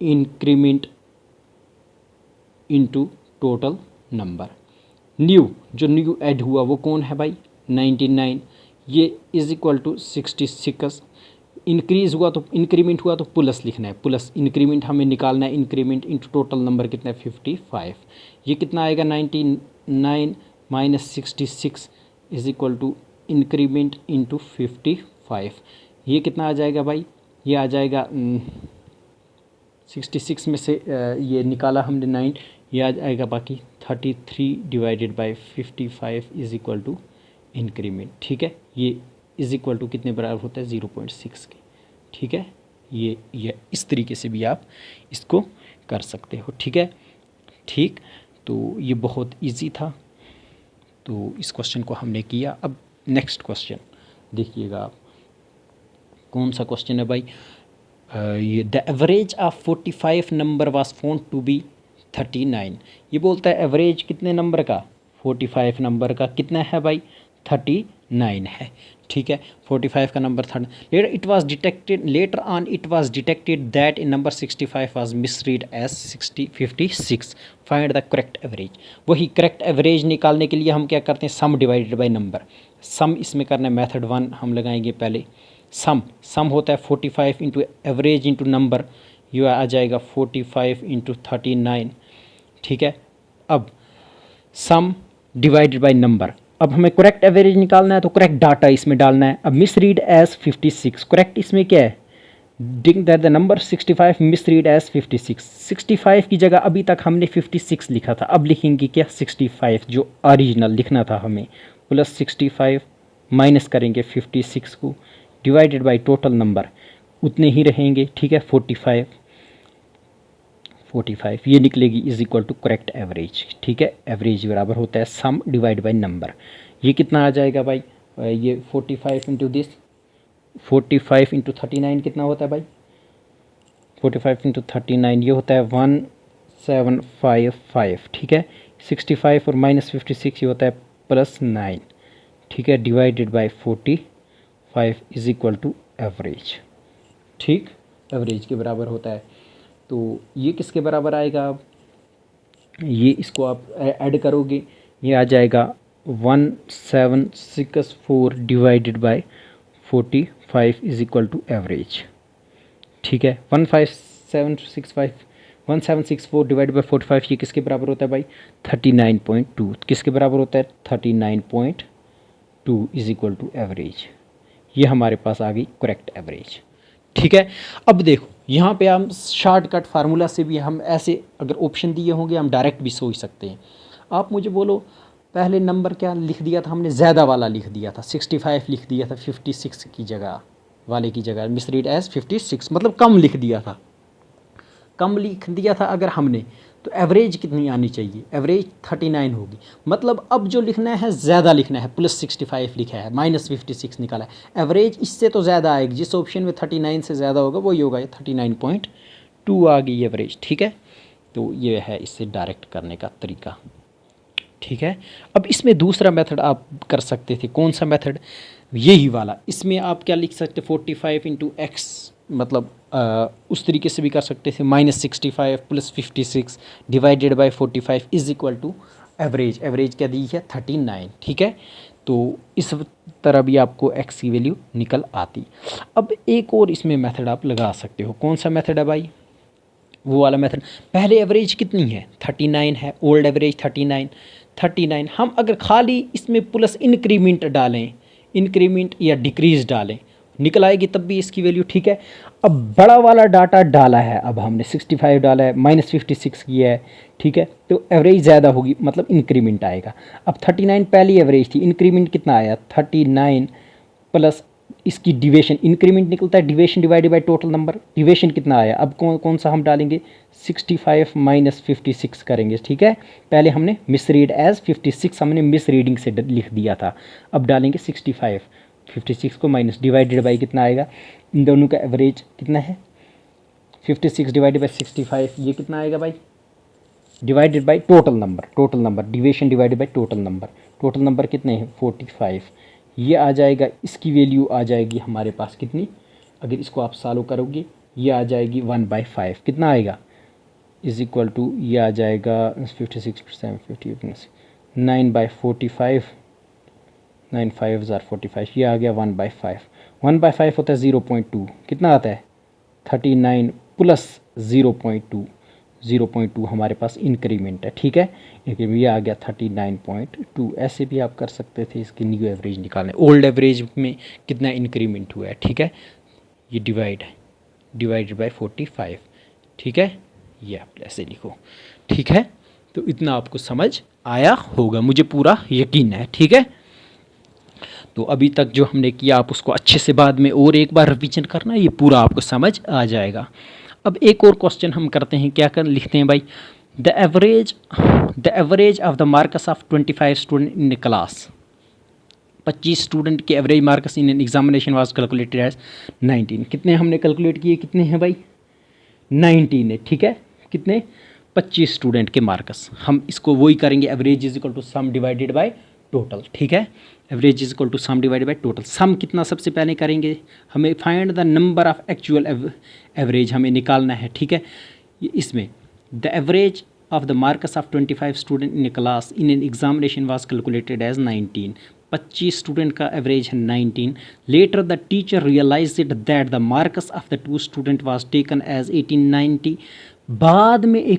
increment into total number. New जो न्यू ऐड हुआ वो कौन है भाई 99, ये इज इक्वल टू 66। इंक्रीज़ हुआ तो इंक्रीमेंट हुआ तो प्लस लिखना है, प्लस इंक्रीमेंट हमें निकालना है, इंक्रीमेंट इनटू टोटल नंबर कितना है 55। ये कितना आएगा 99 minus 66 is equal to increment into 55। ये कितना आ जाएगा भाई, ये आ जाएगा 66 में से ये निकाला हमने 9, ये आ जाएगा बाकी 33 divided by 55 is equal to increment. ठीक है, ये इज इक्वल टू कितने बराबर होता है 0.6 के। ठीक है, ये इस तरीके से भी आप इसको कर सकते हो। ठीक है, ठीक, तो ये बहुत इजी था, तो इस क्वेश्चन को हमने किया। अब नेक्स्ट क्वेश्चन देखिएगा आप, कौन सा क्वेश्चन है भाई, ये the average of 45 number was found to be 39। ये बोलता है एवरेज कितने नंबर का, 45 नंबर का कितना है भाई, 39 है। ठीक है, 45 का नंबर था। Later on it was detected that in number 65 was misread as 56। Find the correct average. वही करेक्ट एवरेज निकालने के लिए हम क्या करते हैं, sum divided by number. Sum इसमें करना है, मेथड 1 हम लगाएंगे पहले। सम होता है 45 इंटू एवरेज इंटू नंबर, ये आ जाएगा 45 इंटू 39। ठीक है, अब सम डिवाइडेड बाय नंबर। अब हमें करेक्ट एवरेज निकालना है तो करेक्ट डाटा इसमें डालना है। अब मिसरीड एज 56, करेक्ट इसमें क्या है, that the number 65 misread as 56। 65 की जगह अभी तक हमने 56 लिखा था, अब लिखेंगे क्या 65 जो ओरिजिनल लिखना था हमें, प्लस 65 माइनस करेंगे 56 को, डिवाइडेड बाय टोटल नंबर उतने ही रहेंगे। ठीक है, 45 ये निकलेगी is equal to correct average. ठीक है, एवरेज बराबर होता है सम डिवाइड बाय नंबर। ये कितना आ जाएगा भाई, ये 45 इंटू दिस, 45 इंटू 39 कितना होता है भाई, 45 इंटू 39 ये होता है 1755। ठीक है, 65 और माइनस 56 ये होता है प्लस 9। ठीक है, divided by 45 is equal to average. ठीक, एवरेज के बराबर होता है। तो ये किसके बराबर आएगा, अब ये इसको आप ऐड करोगे, ये आ जाएगा 1764 divided by 45 is equal to average. ठीक है, 1764 डिवाइडेड बाय 45 ये किसके बराबर होता है भाई, 39.2। किसके बराबर होता है, 39.2 इज इक्वल टू एवरेज। ये हमारे पास आ गई करेक्ट एवरेज। ठीक है, अब देखो यहाँ पे हम शॉर्टकट फार्मूला से भी हम ऐसे, अगर ऑप्शन दिए होंगे हम डायरेक्ट भी सोच सकते हैं। आप मुझे बोलो पहले नंबर क्या लिख दिया था हमने, ज़्यादा वाला लिख दिया था, 65 लिख दिया था 56 की जगह, वाले की जगह मिसरीड एज 56, मतलब कम लिख दिया था। कम लिख दिया था अगर हमने, तो एवरेज कितनी आनी चाहिए, एवरेज 39 होगी। मतलब अब जो लिखना है ज़्यादा लिखना है, प्लस 65 लिखा है, माइनस 56 निकाला है, एवरेज इससे तो ज़्यादा आएगी। जिस ऑप्शन में 39 से ज़्यादा होगा वही होगा, ये 39.2 आ गई एवरेज। ठीक है, तो ये है इससे डायरेक्ट करने का तरीका। ठीक है, अब इसमें दूसरा मेथड आप कर सकते थे, कौन सा मेथड, यही वाला। इसमें आप क्या लिख सकते, 45 इंटू एक्स, मतलब उस तरीके से भी कर सकते थे, minus 65 plus 56 divided by 45 is equal to average. Average क्या दी है, 39। ठीक है, तो इस तरह भी आपको एक्स की वैल्यू निकल आती। अब एक और इसमें मेथड आप लगा सकते हो, कौन सा मेथड है भाई, वो वाला मेथड। पहले एवरेज कितनी है, 39 है, ओल्ड एवरेज 39। हम अगर खाली इसमें प्लस इंक्रीमेंट डालें, इंक्रीमेंट या डिक्रीज डालें, निकल आएगी तब भी इसकी वैल्यू। ठीक है, अब बड़ा वाला डाटा डाला है, अब हमने 65 डाला है, माइनस 56 किया है। ठीक है, तो एवरेज ज़्यादा होगी, मतलब इंक्रीमेंट आएगा। अब 39 पहली एवरेज थी, इंक्रीमेंट कितना आया, 39 प्लस इसकी डिविएशन, इंक्रीमेंट निकलता है deviation divided by total number, deviation कितना आया, अब कौन सा हम डालेंगे, 65 माइनस 56 करेंगे। ठीक है, पहले हमने मिसरीड एज 56 हमने मिस रीडिंग से लिख दिया था, अब डालेंगे 65, 56 को माइनस डिवाइडेड बाई कितना आएगा, इन दोनों का एवरेज कितना है, 56 डिवाइडेड बाई 65, ये कितना आएगा भाई, divided by total number, deviation divided by total number कितने हैं 45, ये आ जाएगा, इसकी वैल्यू आ जाएगी हमारे पास कितनी, अगर इसको आप सॉल्व करोगे ये आ जाएगी 1/5, कितना आएगा इज इक्वल टू, ये आ जाएगा 56%, 50 9/45, 9 5 45, ये आ गया 1/5। 1/5 होता है 0.2, कितना आता है 39 प्लस 0.2 हमारे पास इंक्रीमेंट है। ठीक है, ये आ गया 39.2। ऐसे भी आप कर सकते थे इसकी न्यू एवरेज निकालने, ओल्ड एवरेज में कितना इंक्रीमेंट हुआ है। ठीक है, ये डिवाइडेड बाय 45। ठीक है, ये आप ऐसे लिखो। ठीक है, तो इतना आपको समझ आया होगा, मुझे पूरा यकीन है। ठीक है, तो अभी तक जो हमने किया आप उसको अच्छे से बाद में और एक बार रिवीजन करना, ये पूरा आपको समझ आ जाएगा। अब एक और क्वेश्चन हम करते हैं, क्या कर लिखते हैं भाई, the average of the marks of 25 student in a class, 25 student के average marks in an examination was calculated as 19। कितने हमने कैलकुलेट किए, कितने हैं भाई, 19 है, ठीक है। कितने, 25 स्टूडेंट के मार्क्स, हम इसको वही करेंगे, average is equal to sum divided by total, ठीक है। Average is equal to sum divided by total. Sum कितना सबसे पहले करेंगे, हमें find the number of actual average हमें निकालना है, ठीक है। इसमें the average of the marks of 25 student in a class in an examination was calculated as 19। 25 student का एवरेज है 19। Later the teacher realised that the marks of the 2 student was taken as 1890। बाद में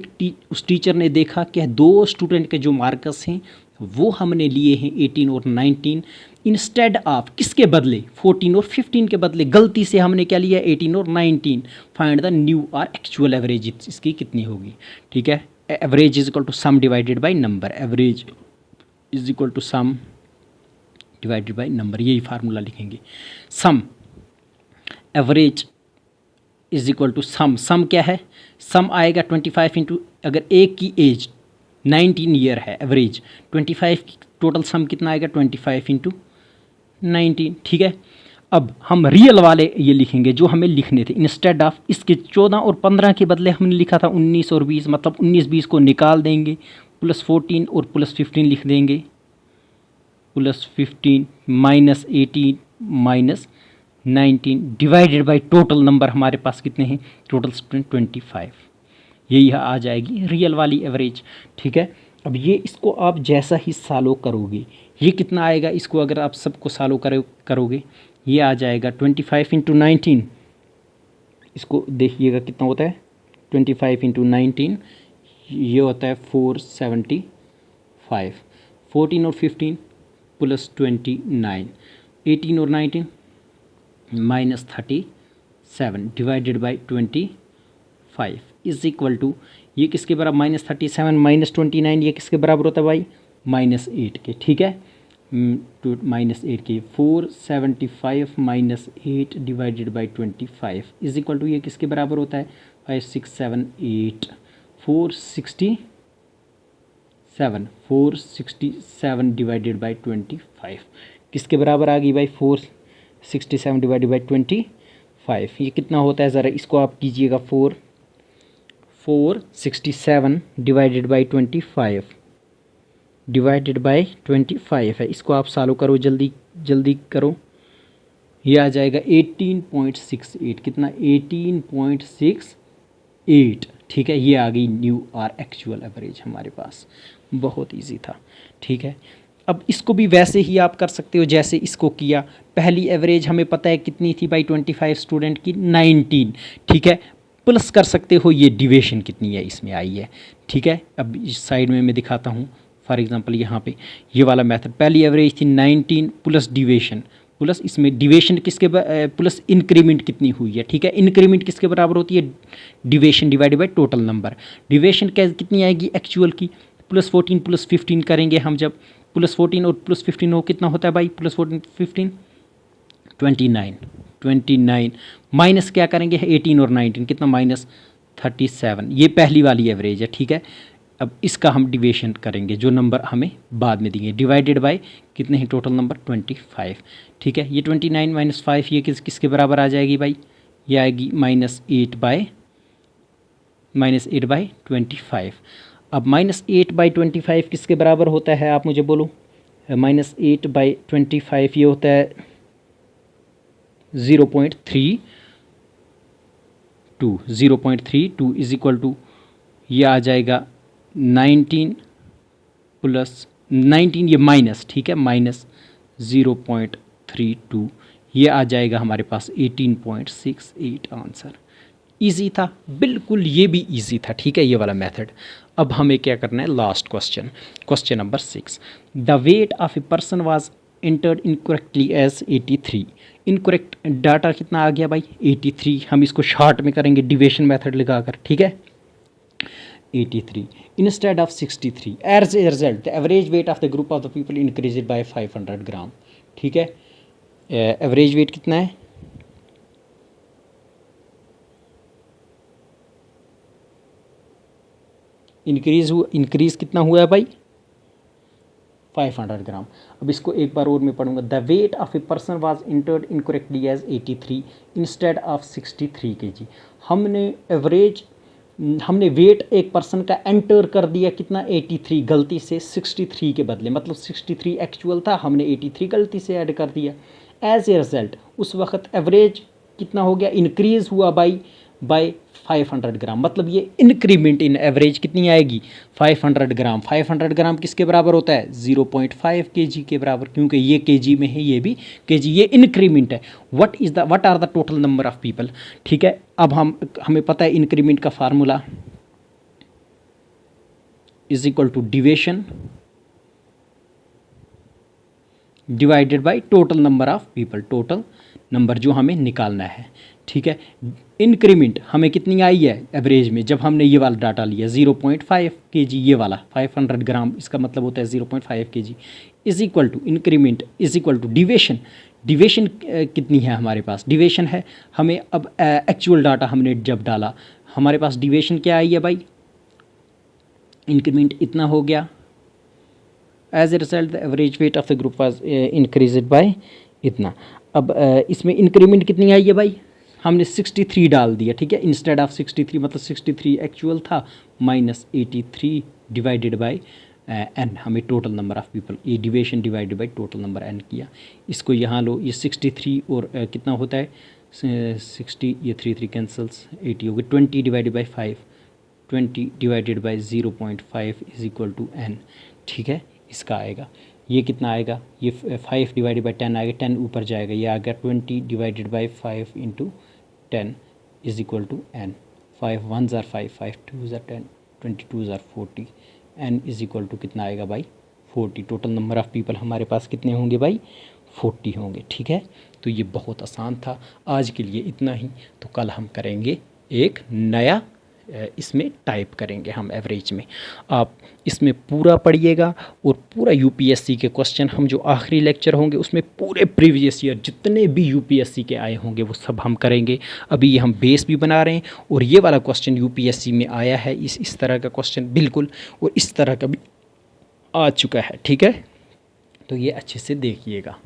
उस teacher ने देखा कि 2 student के जो मार्क्स हैं वो हमने लिए हैं 18 और 19, इंस्टेड ऑफ किसके बदले, 14 और 15 के बदले गलती से हमने क्या लिया, 18 और 19। फाइंड द न्यू और एक्चुअल एवरेज इसकी कितनी होगी, ठीक है। Average is equal to sum divided by number, average is equal to sum divided by number, यही फार्मूला लिखेंगे। Sum average is equal to sum क्या है, सम आएगा 25 इंटू, अगर एक की एज 19 ईयर है एवरेज, 25 की टोटल सम कितना आएगा, 25 इंटू 19, ठीक है। अब हम रियल वाले ये लिखेंगे जो हमें लिखने थे, इंस्टेड ऑफ इसके 14 और 15 के बदले हमने लिखा था 19 और 20, मतलब 19-20 को निकाल देंगे, प्लस 14 और प्लस 15 लिख देंगे, plus 15 minus 18 minus 19 divided by total number हमारे पास कितने हैं, टोटल स्टूडेंट 25, यही आ जाएगी रियल वाली एवरेज, ठीक है। अब ये इसको आप जैसा ही सालो करोगे, ये कितना आएगा, इसको अगर आप सबको सालो करोगे ये आ जाएगा 25 इंटू 19, इसको देखिएगा कितना होता है, 25 इंटू 19 ये होता है 475, 14 और 15 प्लस 29, 18 और 19 minus 37 divided by 25 is equal to, ये किसके बराबर, माइनस 37 माइनस 29, ये किसके बराबर होता है भाई, -8 के, ठीक है। -8 के, 475 minus 8 divided by 25 is equal to, ये किसके बराबर होता है, 5 6 7 8 467 डिवाइडेड बाई 25 किसके बराबर आ गई भाई, 467 डिवाइडेड बाई 25, ये कितना होता है, ज़रा इसको आप कीजिएगा, 467 डिवाइडेड बाई 25 डिवाइडेड बाई 25 है, इसको आप सॉल्व करो, जल्दी जल्दी करो, ये आ जाएगा 18.68, कितना, 18.68, ठीक है। ये आ गई न्यू और एक्चुअल एवरेज हमारे पास, बहुत इजी था, ठीक है। अब इसको भी वैसे ही आप कर सकते हो जैसे इसको किया, पहली एवरेज हमें पता है कितनी थी भाई, 25 स्टूडेंट की 19, ठीक है, प्लस कर सकते हो ये डिविएशन कितनी है इसमें आई है, ठीक है। अब इस साइड में मैं दिखाता हूँ, फॉर एग्जांपल यहाँ पे ये वाला मेथड, पहली एवरेज थी 19 प्लस डिविएशन, प्लस इसमें डिविएशन किसके प्लस इंक्रीमेंट कितनी हुई है, ठीक है। इंक्रीमेंट किसके बराबर होती है, deviation divided by total number, deviation कितनी आएगी एक्चुअल की, प्लस 14 प्लस 15 करेंगे हम, जब प्लस 14 और प्लस 15 हो कितना होता है भाई, प्लस 14 15 29 माइनस क्या करेंगे 18 और 19 कितना, -37, ये पहली वाली एवरेज है, ठीक है। अब इसका हम डिविएशन करेंगे जो नंबर हमें बाद में दिए, डिवाइडेड बाय कितने हैं टोटल नंबर 25, ठीक है। ये 29 माइनस 5 ये किसके बराबर आ जाएगी भाई, ये आएगी -8 बाई 25। अब -8 बाई 25 किसके बराबर होता है आप मुझे बोलो, -8 बाई 25 ये होता है 0.32 इज इक्वल टू, ये आ जाएगा 19 प्लस 19 ये माइनस, ठीक है, -0.32 ये आ जाएगा हमारे पास 18.68 आंसर। इजी था बिल्कुल, ये भी इजी था, ठीक है, ये वाला मेथड। अब हमें क्या करना है, last question, question number 6, the weight of a person was entered incorrectly as 83, incorrect data कितना आ गया भाई 83, हम इसको शॉर्ट में करेंगे डिविएशन मेथड लगाकर, ठीक है, 83 instead of 63, as a result the average weight of the group of the people increase by 500 gram, ठीक है। एवरेज वेट कितना है, इंक्रीज़ कितना हुआ है भाई, 500 ग्राम। अब इसको एक बार और मैं पढ़ूंगा। The weight of a person was entered incorrectly as 83 instead of 63 kg। हमने वेट एक पर्सन का एंटर कर दिया कितना, 83, गलती से 63 के बदले, मतलब 63 एक्चुअल था, हमने 83 गलती से ऐड कर दिया। एज ए रिजल्ट उस वक्त एवरेज कितना हो गया, इंक्रीज़ हुआ बाय 500 ग्राम, मतलब ये इंक्रीमेंट इन एवरेज कितनी आएगी, 500 ग्राम। 500 ग्राम किसके बराबर होता है, 0.5 kg के बराबर, क्योंकि ये kg में है, ये भी kg, ये इंक्रीमेंट है। What are the total number of people. ठीक है, अब हमें पता है इंक्रीमेंट का formula is equal to division divided by total number of people, total number जो हमें निकालना है। ठीक है, इंक्रीमेंट हमें कितनी आई है एवरेज में, जब हमने ये वाला डाटा लिया 0.5 kg, ये वाला 500 ग्राम, इसका मतलब होता है 0.5 kg, is equal to increment is equal to division. Division कितनी है हमारे पास, डिविजन है हमें, अब एक्चुअल डाटा हमने जब डाला, हमारे पास डिविजन क्या आई है भाई, इंक्रीमेंट इतना हो गया। As a result the average weight of the group was increased by इतना। अब इसमें इंक्रीमेंट कितनी आई है भाई, हमने 63 डाल दिया। ठीक है, इंस्टेड ऑफ 63, मतलब 63 एक्चुअल था माइनस 83 डिवाइडेड बाय एन, हमें टोटल नंबर ऑफ पीपल, ये division divided by total number n किया। इसको यहाँ लो, ये 63 और कितना होता है 60, ये 3 कैंसल्स, 80 हो गए, 20 divided by 5, 20 divided by 0.5 is equal to n. ठीक है, इसका आएगा, ये कितना आएगा, ये 5 डिवाइडेड बाई 10 आएगा, 10 ऊपर जाएगा, ये आ गया 20 divided by 5 into 10 is equal to n. 5 1 ज़ार 5, 5 2 ज़ार 10, 22 ज़ार 40, एन इज इक्वल टू कितना आएगा भाई 40। टोटल नंबर ऑफ़ पीपल हमारे पास कितने होंगे भाई, 40 होंगे। ठीक है, तो ये बहुत आसान था, आज के लिए इतना ही। तो कल हम करेंगे एक नया, इसमें टाइप करेंगे हम एवरेज में। आप इसमें पूरा पढ़िएगा, और पूरा यूपीएससी के क्वेश्चन हम जो आखिरी लेक्चर होंगे उसमें पूरे प्रीवियस ईयर जितने भी यूपीएससी के आए होंगे वो सब हम करेंगे। अभी ये हम बेस भी बना रहे हैं, और ये वाला क्वेश्चन यूपीएससी में आया है, इस तरह का क्वेश्चन बिल्कुल, और इस तरह का भी आ चुका है। ठीक है, तो ये अच्छे से देखिएगा।